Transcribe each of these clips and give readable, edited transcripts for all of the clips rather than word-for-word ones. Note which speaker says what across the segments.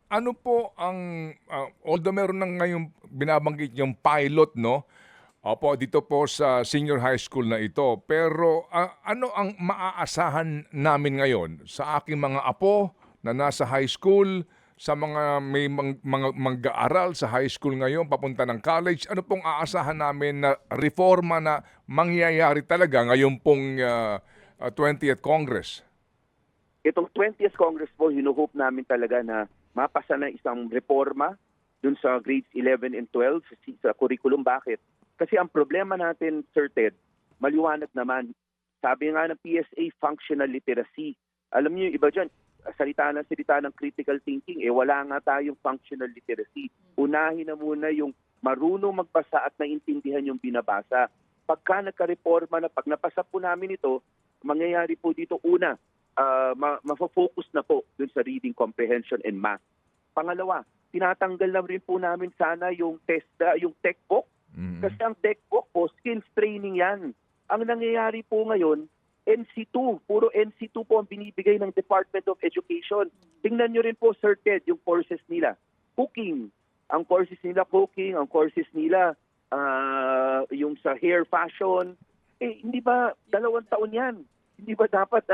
Speaker 1: ano po ang, although meron ng ngayong binabanggit yung pilot 'no, opo, dito po sa senior high school na ito. Pero, ano ang maaasahan namin ngayon sa aking mga apo na nasa high school, sa mga may mga mag-aaral sa high school ngayon papunta ng college, ano pong aasahan namin na reforma na mangyayari talaga ngayon pong, 20th Congress?
Speaker 2: Itong 20th Congress po, hino-hope namin talaga na mapasa na isang reforma dun sa grades 11 and 12 sa curriculum. Bakit? Kasi ang problema natin, Sir Ted, maliwanag naman. Sabi nga ng PSA, functional literacy. Alam niyo yung iba dyan, salita ng critical thinking, wala nga tayong functional literacy. Unahin na muna yung marunong magbasa at naintindihan yung binabasa. Pagka nagka-reforma na, pag napasa po namin ito, mangyayari po dito una, mafo-focus na po dun sa reading comprehension and math. Pangalawa, tinatanggal na rin po namin sana yung yung textbook. Kasi ang textbook po, skills training yan. Ang nangyayari po ngayon, NC2, puro NC2 po ang binibigay ng Department of Education. Tingnan nyo rin po, Sir Ted, yung courses nila. Cooking, ang courses nila cooking, ang courses nila yung sa hair fashion. Hindi ba 2 taon yan? Hindi ba dapat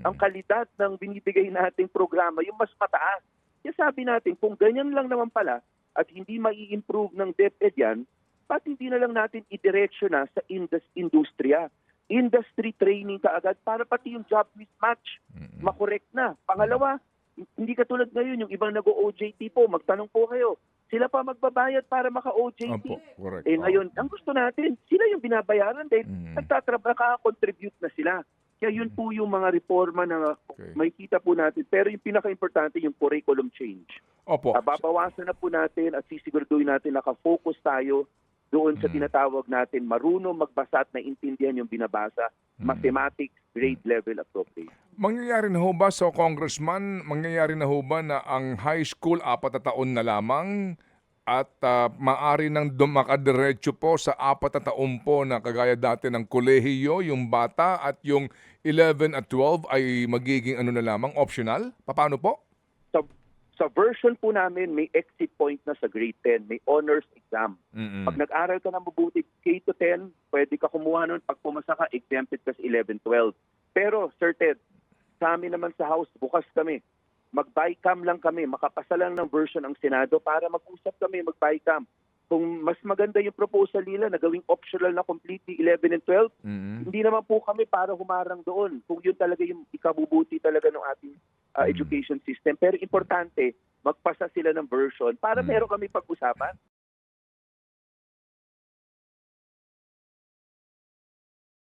Speaker 2: ang kalidad ng binibigay nating programa yung mas mataas? Kaya sabi natin, kung ganyan lang naman pala at hindi mai-improve ng DepEd yan, ba't hindi na lang natin idiretso na sa industriya? Industry training kaagad para pati yung job mismatch makorek na. Pangalawa, hindi katulad ngayon, yung ibang nag-OJT po, magtanong po kayo, sila pa magbabayad para maka-OJT.
Speaker 1: Opo, correct.
Speaker 2: Ngayon, ang gusto natin, sila yung binabayaran dahil naka-contribute na sila. Kaya yun po yung mga reforma na makikita po natin. Pero yung pinaka-importante, yung curriculum change.
Speaker 1: Opo.
Speaker 2: Babawasan na po natin at sisiguraduhin natin nakafocus tayo doon sa tinatawag natin marunong magbasa at naintindihan yung binabasa, mathematics, grade level appropriate.
Speaker 1: Mangyayari na ho ba, so Congressman, mangyayari na ho ba na ang high school 4 na taon na lamang at maaari nang makadiretso po sa 4 na taon po na kagaya dati ng kolehiyo, yung bata at yung 11 at 12 ay magiging ano na lamang, optional? Paano po?
Speaker 2: Sa, sa version po namin, may exit point na sa grade 10, may honors exam. Pag nag-aral ka na mabuti, K to 10, pwede ka kumuha nun. Pag pumasa ka, exempted ka sa 11, 12. Pero, Sir Ted, sa amin naman sa House, bukas kami. Mag-BICAM lang kami, makapasa lang ng version ang Senado para mag-usap kami, mag-BICAM. Kung mas maganda yung proposal nila na gawing optional na completely 11 and 12, hindi naman po kami para humarang doon. Kung yun talaga yung ikabubuti talaga ng ating education system. Pero importante, magpasa sila ng version para meron kami pag-usapan.